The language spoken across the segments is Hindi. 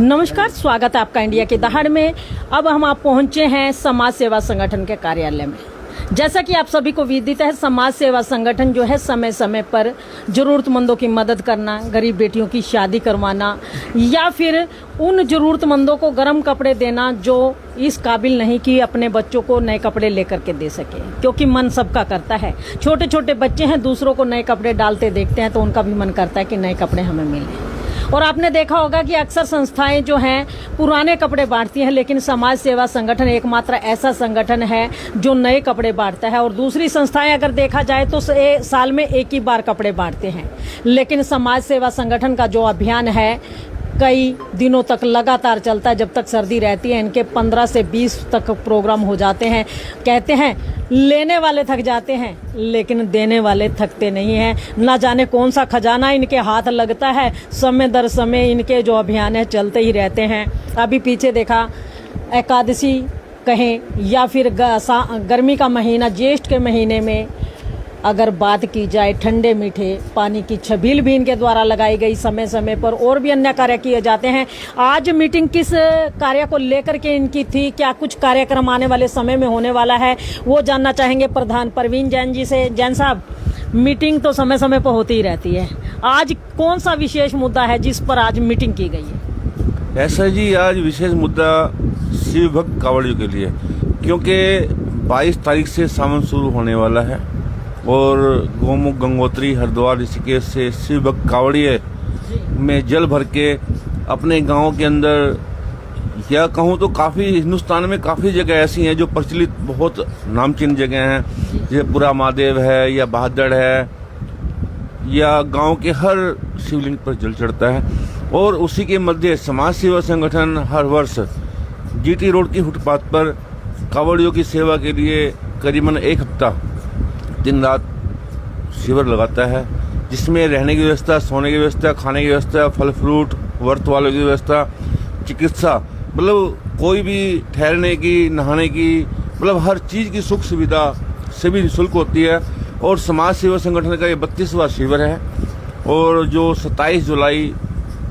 नमस्कार, स्वागत है आपका इंडिया की दहाड़ में। अब हम आप पहुंचे हैं समाज सेवा संगठन के कार्यालय में। जैसा कि आप सभी को विदित है, समाज सेवा संगठन जो है समय समय पर ज़रूरतमंदों की मदद करना, गरीब बेटियों की शादी करवाना या फिर उन ज़रूरतमंदों को गर्म कपड़े देना जो इस काबिल नहीं कि अपने बच्चों को नए कपड़े लेकर के दे सके, क्योंकि मन सबका करता है। छोटे छोटे बच्चे हैं, दूसरों को नए कपड़े डालते देखते हैं तो उनका भी मन करता है कि नए कपड़े हमें मिलें। और आपने देखा होगा कि अक्सर संस्थाएं जो हैं पुराने कपड़े बांटती हैं, लेकिन समाज सेवा संगठन एकमात्र ऐसा संगठन है जो नए कपड़े बांटता है। और दूसरी संस्थाएं अगर देखा जाए तो साल में एक ही बार कपड़े बांटते हैं, लेकिन समाज सेवा संगठन का जो अभियान है कई दिनों तक लगातार चलता है। जब तक सर्दी रहती है इनके 15 से 20 तक प्रोग्राम हो जाते हैं। कहते हैं लेने वाले थक जाते हैं लेकिन देने वाले थकते नहीं हैं। ना जाने कौन सा खजाना इनके हाथ लगता है, समय दर समय इनके जो अभियान है चलते ही रहते हैं। अभी पीछे देखा, एकादशी कहें या फिर गर्मी का महीना, ज्येष्ठ के महीने में अगर बात की जाए, ठंडे मीठे पानी की छबील भी इनके द्वारा लगाई गई समय समय पर, और भी अन्य कार्य किए जाते हैं। आज मीटिंग किस कार्य को लेकर के इनकी थी, क्या कुछ कार्यक्रम आने वाले समय में होने वाला है, वो जानना चाहेंगे प्रधान प्रवीण जैन जी से। जैन साहब, मीटिंग तो समय समय पर होती ही रहती है, आज कौन सा विशेष मुद्दा है जिस पर आज मीटिंग की गई है? ऐसा जी, आज विशेष मुद्दा शिव भक्त कांवड़ियों के लिए, क्योंकि 22 तारीख से सावन शुरू होने वाला है और गोमुख, गंगोत्री, हरिद्वार, ऋषिकेश से शिव भक्त कांवड़िये में जल भर के अपने गांव के अंदर, या कहूँ तो काफ़ी हिंदुस्तान में काफ़ी जगह ऐसी हैं जो प्रचलित बहुत नामचीन जगह हैं, जैसे पुरा महादेव है या बहादुर है, या गांव के हर शिवलिंग पर जल चढ़ता है। और उसी के मध्य समाज सेवा संगठन हर वर्ष जीटी रोड की फुटपाथ पर कांवड़ियों की सेवा के लिए करीबन एक हफ्ता दिन रात शिविर लगाता है, जिसमें रहने की व्यवस्था, सोने की व्यवस्था, खाने की व्यवस्था, फल फ्रूट, व्रत वालों की व्यवस्था, चिकित्सा, मतलब कोई भी ठहरने की, नहाने की, मतलब हर चीज़ की सुख सुविधा सभी निःशुल्क होती है। और समाज सेवा संगठन का ये 32वां शिविर है और जो 27 जुलाई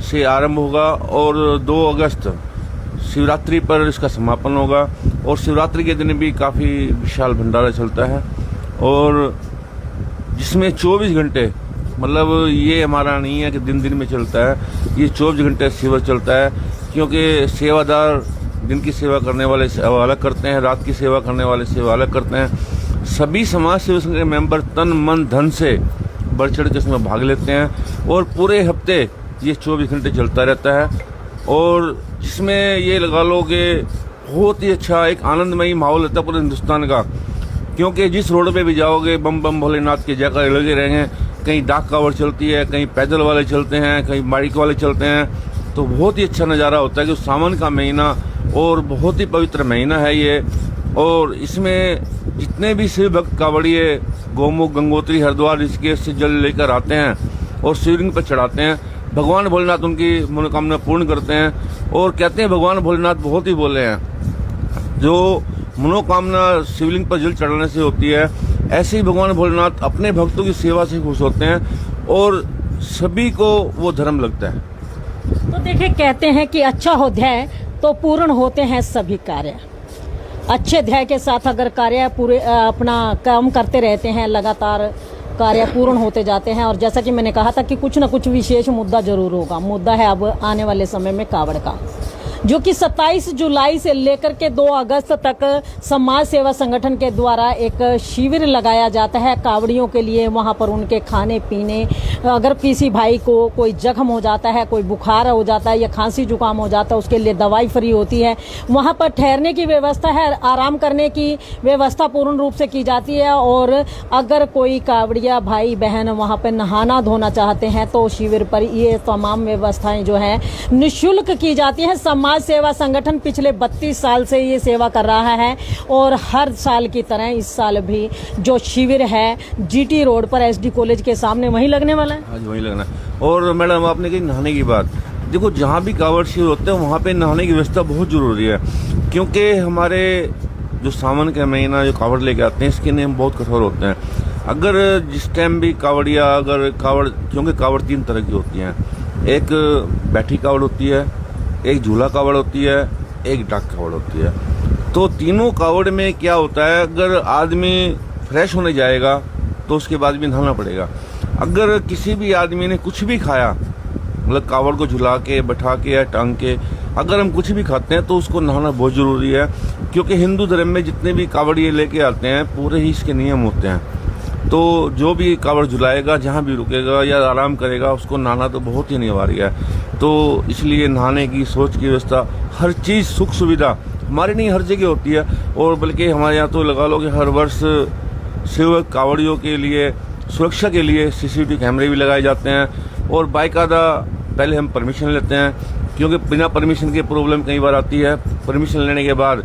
से आरंभ होगा और 2 अगस्त शिवरात्रि पर इसका समापन होगा। और शिवरात्रि के दिन भी काफ़ी विशाल भंडारा चलता है और जिसमें 24 घंटे, मतलब ये हमारा नहीं है कि दिन दिन में चलता है, ये 24 घंटे शिविर चलता है, क्योंकि सेवादार दिन की सेवा करने वाले सेवा अलग करते हैं, रात की सेवा करने वाले सेवा अलग करते हैं। सभी समाज सेवा संगठन के मेंबर तन मन धन से बढ़ चढ़ के इसमें भाग लेते हैं और पूरे हफ्ते ये 24 घंटे चलता रहता है। और जिसमें ये लगा लो कि बहुत ही अच्छा एक आनंदमयी माहौल रहता है पूरे हिंदुस्तान का, क्योंकि जिस रोड पे भी जाओगे बम बम भोलेनाथ के जयकारे लगे रहेंगे। कहीं डाक कावड़ चलती है, कहीं पैदल वाले चलते हैं, कहीं बाइक वाले चलते हैं, तो बहुत ही अच्छा नज़ारा होता है कि सावन का महीना और बहुत ही पवित्र महीना है ये। और इसमें जितने भी शिव भक्त कांवड़िये गोमुख, गंगोत्री, हरिद्वार, ऋषिकेश से जल लेकर आते हैं और शिवलिंग पर चढ़ाते हैं, भगवान भोलेनाथ उनकी मनोकामना पूर्ण करते हैं। और कहते हैं भगवान भोलेनाथ बहुत ही बोले हैं, जो मनोकामना शिवलिंग पर जल चढ़ाने से होती है, ऐसे ही भगवान भोलेनाथ अपने भक्तों की सेवा से खुश होते हैं और सभी को वो धर्म लगता है। तो देखिए, कहते हैं कि अच्छा हो ध्याय तो पूर्ण होते हैं सभी कार्य। अच्छे ध्याय के साथ अगर कार्य पूरे अपना काम करते रहते हैं, लगातार कार्य पूर्ण होते जाते हैं। और जैसा कि मैंने कहा था कि कुछ ना कुछ विशेष मुद्दा जरूर होगा। मुद्दा है अब आने वाले समय में कावड़ का, जो कि 27 जुलाई से लेकर के 2 अगस्त तक समाज सेवा संगठन के द्वारा एक शिविर लगाया जाता है कावड़ियों के लिए। वहां पर उनके खाने पीने, अगर किसी भाई को कोई जख्म हो जाता है, कोई बुखार हो जाता है या खांसी जुकाम हो जाता है, उसके लिए दवाई फ्री होती है। वहां पर ठहरने की व्यवस्था है, आराम करने की व्यवस्था पूर्ण रूप से की जाती है। और अगर कोई कावड़िया भाई बहन वहां पर नहाना धोना चाहते हैं तो शिविर पर ये तमाम व्यवस्थाएं जो है निःशुल्क की जाती है। समाज सेवा संगठन पिछले 32 साल से ये सेवा कर रहा है और हर साल की तरह इस साल भी जो शिविर है जीटी रोड पर एसडी कॉलेज के सामने वहीं लगने वाला है। आज वहीं लगना है। और मैडम, आपने कही नहाने की बात, देखो जहाँ भी कांवड़ शिविर होते हैं वहाँ पे नहाने की व्यवस्था बहुत जरूरी है, क्योंकि हमारे जो सावन का महीना जो कांवड़ लेके आते हैं इसके नियम बहुत कठोर होते हैं। अगर जिस टाइम भी कांवड़िया क्योंकि कांवड़ 3 तरह की होती हैं, एक बैठी कांवड़ होती है, एक झूला कावड़ होती है, एक डाक कावड़ होती है। तो तीनों कावड़ में क्या होता है, अगर आदमी फ्रेश होने जाएगा तो उसके बाद भी नहाना पड़ेगा। अगर किसी भी आदमी ने कुछ भी खाया, मतलब कावड़ को झुला के, बैठा के या टांग के, अगर हम कुछ भी खाते हैं तो उसको नहाना बहुत जरूरी है, क्योंकि हिंदू धर्म में जितने भी कावड़िए लेके आते हैं पूरे ही इसके नियम होते हैं। तो जो भी कावड़ झुलाएगा, जहाँ भी रुकेगा या आराम करेगा, उसको नहाना तो बहुत ही अनिवार्य है। तो इसलिए नहाने की, सोच की व्यवस्था, हर चीज़, सुख सुविधा हमारे नहीं हर जगह होती है। और बल्कि हमारे यहाँ तो लगा लो कि हर वर्ष शिव कावड़ियों के लिए सुरक्षा के लिए CCTV कैमरे भी लगाए जाते हैं। और बाकायदा पहले हम परमिशन लेते हैं, क्योंकि बिना परमिशन के प्रॉब्लम कई बार आती है। परमिशन लेने के बाद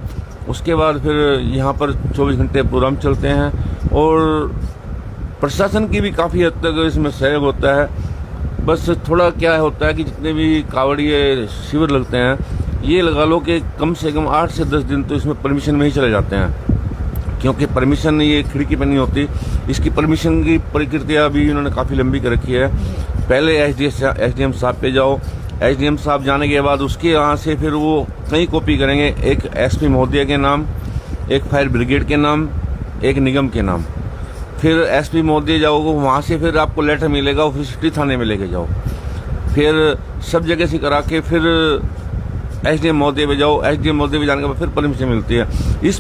उसके बाद फिर यहाँ पर 24 घंटे प्रोग्राम चलते हैं और प्रशासन की भी काफ़ी हद तक इसमें सहयोग होता है। बस थोड़ा क्या होता है कि जितने भी कावड़िए शिविर लगते हैं, ये लगा लो कि कम से कम 8 से 10 दिन तो इसमें परमिशन में ही चले जाते हैं, क्योंकि परमिशन ये खिड़की पर नहीं होती। इसकी परमिशन की प्रक्रिया भी इन्होंने काफ़ी लंबी कर रखी है। पहले SDM साहब पे जाओ, SDM साहब जाने के बाद उसके यहाँ से फिर वो कई कॉपी करेंगे, एक SP महोदय के नाम, एक फायर ब्रिगेड के नाम, एक निगम के नाम। फिर SP महोदय जाओगे, वहाँ से फिर आपको लेटर मिलेगा, फिर सिटी थाने में लेके जाओ। फिर सब जगह से करा के फिर SDM महोदय पे जाओ, SDM महोदय पे जाने के बाद फिर परमिशन मिलती है। इस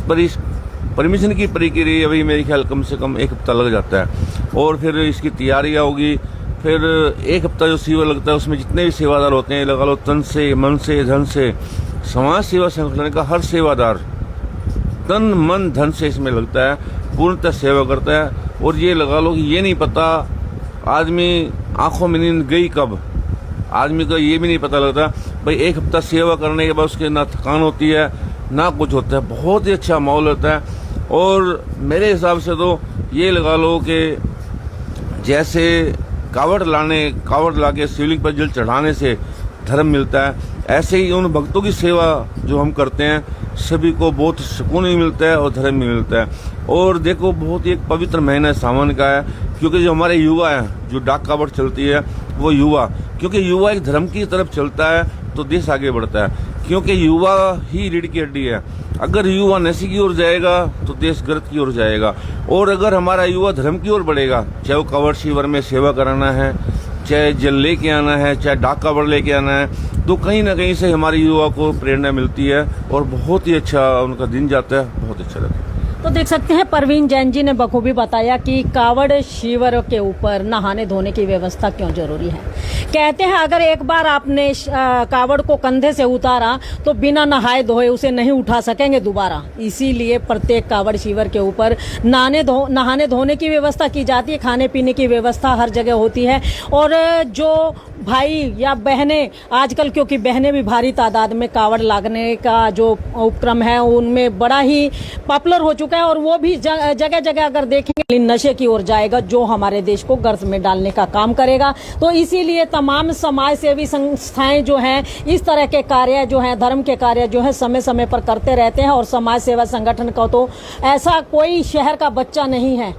परमिशन की प्रक्रिया अभी मेरे ख्याल कम से कम 1 हफ्ता लग जाता है। और फिर इसकी तैयारियाँ होगी, फिर 1 हफ्ता जो शिविर लगता है उसमें जितने भी सेवादार होते हैं, लगा लो तन से, मन से, धन से, समाज सेवा संगठन का हर सेवादार तन मन धन से इसमें लगता है, पूर्णतः सेवा करता है। और ये लगा लो कि ये नहीं पता आदमी आंखों में नींद गई कब, आदमी को ये भी नहीं पता लगता भाई 1 हफ्ता सेवा करने के बाद उसके ना थकान होती है ना कुछ होता है, बहुत ही अच्छा माहौल होता है। और मेरे हिसाब से तो ये लगा लो कि जैसे कावड़ लाके शिवलिंग पर जल चढ़ाने से धर्म मिलता है, ऐसे ही उन भक्तों की सेवा जो हम करते हैं सभी को बहुत सुकून भी मिलता है और धर्म भी मिलता है। और देखो बहुत ही एक पवित्र महीना सावन का है, क्योंकि जो हमारे युवा हैं, जो डाक कावड़ चलती है वो युवा, क्योंकि युवा एक धर्म की तरफ चलता है तो देश आगे बढ़ता है, क्योंकि युवा ही रीढ़ की हड्डी है। अगर युवा नशे की ओर जाएगा तो देश गर्त की ओर जाएगा। और अगर हमारा युवा धर्म की ओर बढ़ेगा, चाहे वो कावड़ शिविर में सेवा कराना है, चाहे जल लेके आना है, चाहे डाक कावड़ लेके आना है, तो कहीं ना कहीं से हमारे युवा को प्रेरणा मिलती है और बहुत ही अच्छा उनका दिन जाता है, बहुत अच्छा लगता है। तो देख सकते हैं परवीन जैन जी ने बखूबी बताया कि कावड़ शिविर के ऊपर नहाने धोने की व्यवस्था क्यों जरूरी है। कहते हैं अगर एक बार आपने कावड़ को कंधे से उतारा तो बिना नहाए धोए उसे नहीं उठा सकेंगे दोबारा। इसीलिए प्रत्येक कावड़ शिविर के ऊपर नहाने धोने की व्यवस्था की जाती है, खाने पीने की व्यवस्था हर जगह होती है। और जो भाई या बहनें आजकल, क्योंकि बहनें भी भारी तादाद में कावड़ लागने का जो उपक्रम है उनमें बड़ा ही पॉपुलर हो चुका है, और वो भी जगह जगह अगर देखेंगे नशे की ओर जाएगा, जो हमारे देश को गर्त में डालने का काम करेगा। तो इसीलिए तमाम समाज सेवी संस्थाएं जो हैं इस तरह के कार्य जो हैं, धर्म के कार्य जो है समय समय पर करते रहते हैं। और समाज सेवा संगठन का तो ऐसा कोई शहर का बच्चा नहीं है,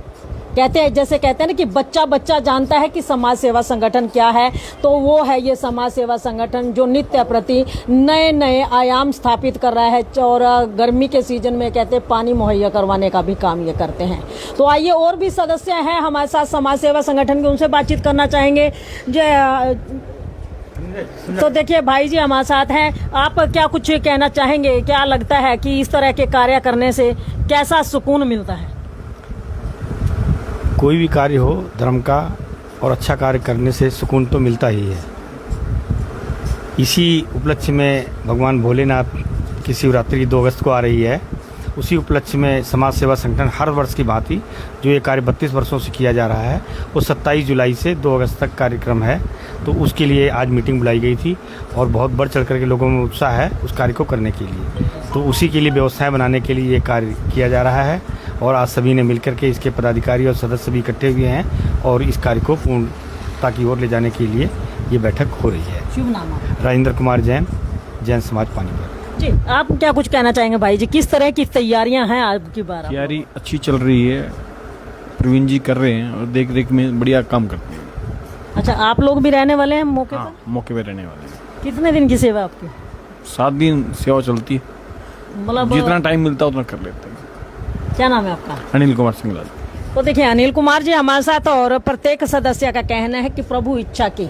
कहते हैं ना कि बच्चा बच्चा जानता है कि समाज सेवा संगठन क्या है, तो वो है ये समाज सेवा संगठन जो नित्य प्रति नए नए आयाम स्थापित कर रहा है। और गर्मी के सीजन में कहते हैं पानी मुहैया करवाने का भी काम ये करते हैं। तो आइए और भी सदस्य हैं हमारे साथ समाज सेवा संगठन के, उनसे बातचीत करना चाहेंगे। तो देखिए भाई जी हमारे साथ हैं, आप क्या कुछ कहना चाहेंगे, क्या लगता है कि इस तरह के कार्य करने से कैसा सुकून मिलता है? कोई भी कार्य हो धर्म का और अच्छा कार्य करने से सुकून तो मिलता ही है। इसी उपलक्ष्य में भगवान भोलेनाथ की शिवरात्रि की 2 अगस्त को आ रही है। उसी उपलक्ष्य में समाज सेवा संगठन हर वर्ष की भांति जो ये कार्य 32 वर्षों से किया जा रहा है, वो 27 जुलाई से 2 अगस्त तक कार्यक्रम है। तो उसके लिए आज मीटिंग बुलाई गई थी और बहुत बढ़ चढ़ कर के लोगों में उत्साह है उस कार्य को करने के लिए। तो उसी के लिए व्यवस्थाएं बनाने के लिए ये कार्य किया जा रहा है और आज सभी ने मिलकर के इसके पदाधिकारी और सदस्य भी इकट्ठे हुए हैं और इस कार्य को पूर्णता की ओर ले जाने के लिए ये बैठक हो रही है। शुभ नाम? राजेंद्र कुमार जैन, जैन समाज पानीपत। जी, आप क्या कुछ कहना चाहेंगे भाई जी, किस तरह की तैयारियां हैं आपकी बार? तैयारी अच्छी चल रही है, प्रवीण जी कर रहे हैं और देख रेख में बढ़िया काम करते हैं। अच्छा, आप लोग भी रहने वाले हैं मौके हाँ, पर? मौके पे रहने वाले हैं। कितने दिन की सेवा आपकी? 7 दिन सेवा चलती है, मतलब जितना टाइम मिलता है उतना कर लेते हैं। क्या नाम है आपका? अनिल कुमार सिंगलाल। तो देखिए अनिल कुमार जी हमारे साथ, और प्रत्येक सदस्य का कहना है कि प्रभु इच्छा की,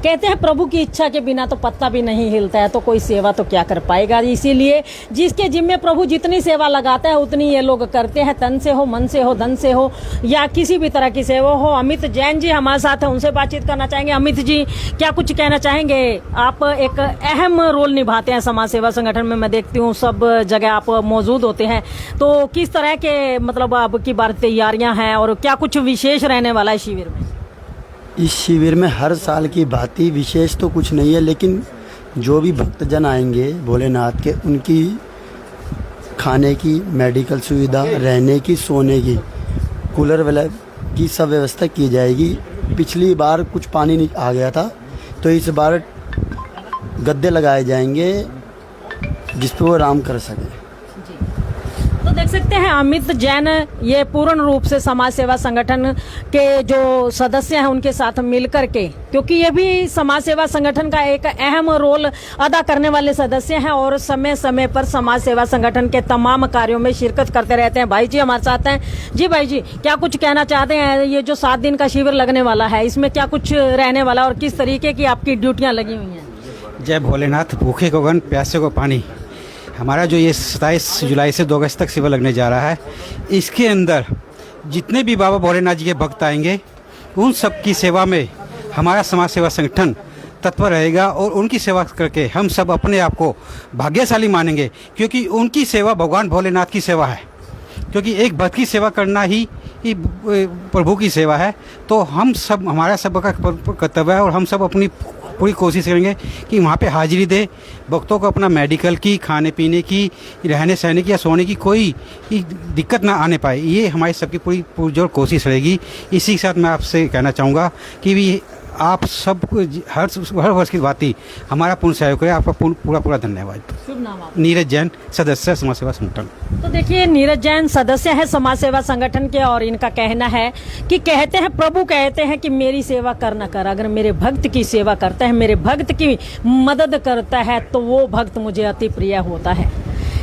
कहते हैं प्रभु की इच्छा के बिना तो पत्ता भी नहीं हिलता है, तो कोई सेवा तो क्या कर पाएगा। इसीलिए जिसके जिम्मे प्रभु जितनी सेवा लगाता है उतनी ये लोग करते हैं, तन से हो, मन से हो, धन से हो, या किसी भी तरह की सेवा हो। अमित जैन जी हमारे साथ है, उनसे बातचीत करना चाहेंगे। अमित जी, क्या कुछ कहना चाहेंगे? आप एक अहम रोल निभाते हैं समाज सेवा संगठन में, मैं देखती हूँ सब जगह आप मौजूद होते हैं, तो किस तरह के मतलब अब की बार तैयारियां हैं और क्या कुछ विशेष रहने वाला है शिविर में? इस शिविर में हर साल की भांति विशेष तो कुछ नहीं है, लेकिन जो भी भक्तजन आएंगे भोलेनाथ के, उनकी खाने की, मेडिकल सुविधा, रहने की, सोने की, कूलर वाला की सब व्यवस्था की जाएगी। पिछली बार कुछ पानी नहीं आ गया था, तो इस बार गद्दे लगाए जाएंगे जिस पर वो आराम कर सकें। तो देख सकते हैं अमित जैन ये पूर्ण रूप से समाज सेवा संगठन के जो सदस्य हैं उनके साथ मिलकर के, क्योंकि ये भी समाज सेवा संगठन का एक अहम रोल अदा करने वाले सदस्य हैं और समय समय पर समाज सेवा संगठन के तमाम कार्यों में शिरकत करते रहते हैं। भाई जी हमारे साथ हैं। जी भाई जी, क्या कुछ कहना चाहते हैं? ये जो 7 दिन का शिविर लगने वाला है, इसमें क्या कुछ रहने वाला और किस तरीके की आपकी ड्यूटियां लगी हुई हैं? जय भोलेनाथ। भूखे को अन्न, प्यासे को पानी। हमारा जो ये 27 जुलाई से 2 अगस्त तक शिविर लगने जा रहा है, इसके अंदर जितने भी बाबा भोलेनाथ जी के भक्त आएंगे उन सब की सेवा में हमारा समाज सेवा संगठन तत्पर रहेगा और उनकी सेवा करके हम सब अपने आप को भाग्यशाली मानेंगे, क्योंकि उनकी सेवा भगवान भोलेनाथ की सेवा है। क्योंकि एक भक्त की सेवा करना ही प्रभु की सेवा है। तो हम सब, हमारा सब का कर्तव्य है और हम सब अपनी पूरी कोशिश करेंगे कि वहाँ पे हाजिरी दे, भक्तों को अपना मेडिकल की, खाने पीने की, रहने सहने की या सोने की कोई दिक्कत ना आने पाए। ये हमारी सबकी पूरी पुरजोर कोशिश रहेगी। इसी के साथ मैं आपसे कहना चाहूँगा कि भी आप सब हर वर्ष की भांति हमारा पूर्ण सहयोग करें। आपका पूरा धन्यवाद। शुभ नाम आप? नीरज जैन, सदस्य समाज सेवा संगठन। तो देखिए नीरज जैन सदस्य है समाज सेवा संगठन के, और इनका कहना है कि कहते हैं प्रभु कहते हैं कि मेरी सेवा कर न कर, अगर मेरे भक्त की सेवा करता है, मेरे भक्त की मदद करता है तो वो भक्त मुझे अति प्रिय होता है।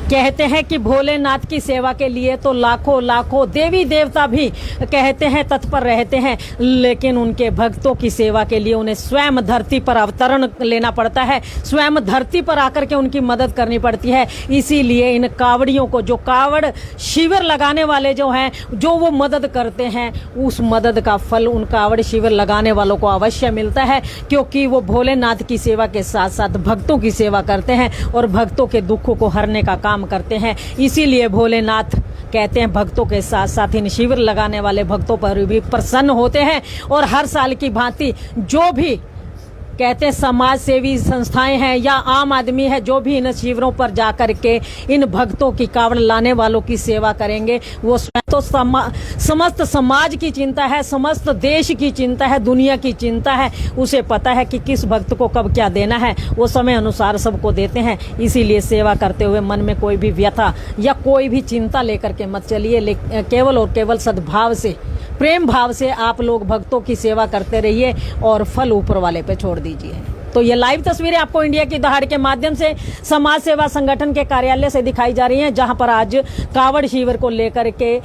कहते हैं कि भोलेनाथ की सेवा के लिए तो लाखों लाखों देवी देवता भी कहते हैं तत्पर रहते हैं, लेकिन उनके भक्तों की सेवा के लिए उन्हें स्वयं धरती पर अवतरण लेना पड़ता है, स्वयं धरती पर आकर के उनकी मदद करनी पड़ती है। इसीलिए इन कावड़ियों को, जो कावड़ शिविर लगाने वाले जो हैं, जो वो मदद करते हैं, उस मदद का फल उन कावड़ शिविर लगाने वालों को अवश्य मिलता है, क्योंकि वो भोलेनाथ की सेवा के साथ साथ भक्तों की सेवा करते हैं और भक्तों के दुखों को हरने का काम करते हैं। इसीलिए भोलेनाथ कहते हैं भक्तों के साथ साथ इन शिविर लगाने वाले भक्तों पर भी प्रसन्न होते हैं, और हर साल की भांति जो भी कहते हैं समाज सेवी संस्थाएं हैं या आम आदमी है, जो भी इन शिविरों पर जाकर के इन भक्तों की कावड़ लाने वालों की सेवा करेंगे, वो तो समस्त समाज की चिंता है, समस्त देश की चिंता है, दुनिया की चिंता है। उसे पता है कि किस भक्त को कब क्या देना है, वो समय अनुसार सबको देते हैं। इसीलिए सेवा करते हुए मन में कोई भी व्यथा या कोई भी चिंता लेकर के मत चलिए, केवल और केवल सद्भाव से, प्रेम भाव से आप लोग भक्तों की सेवा करते रहिए और फल ऊपर वाले पे छोड़ दीजिए। तो ये लाइव तस्वीरें आपको इंडिया की दहाड़ के माध्यम से समाज सेवा संगठन के कार्यालय से दिखाई जा रही हैं, जहां पर आज कावड़ शिविर को लेकर के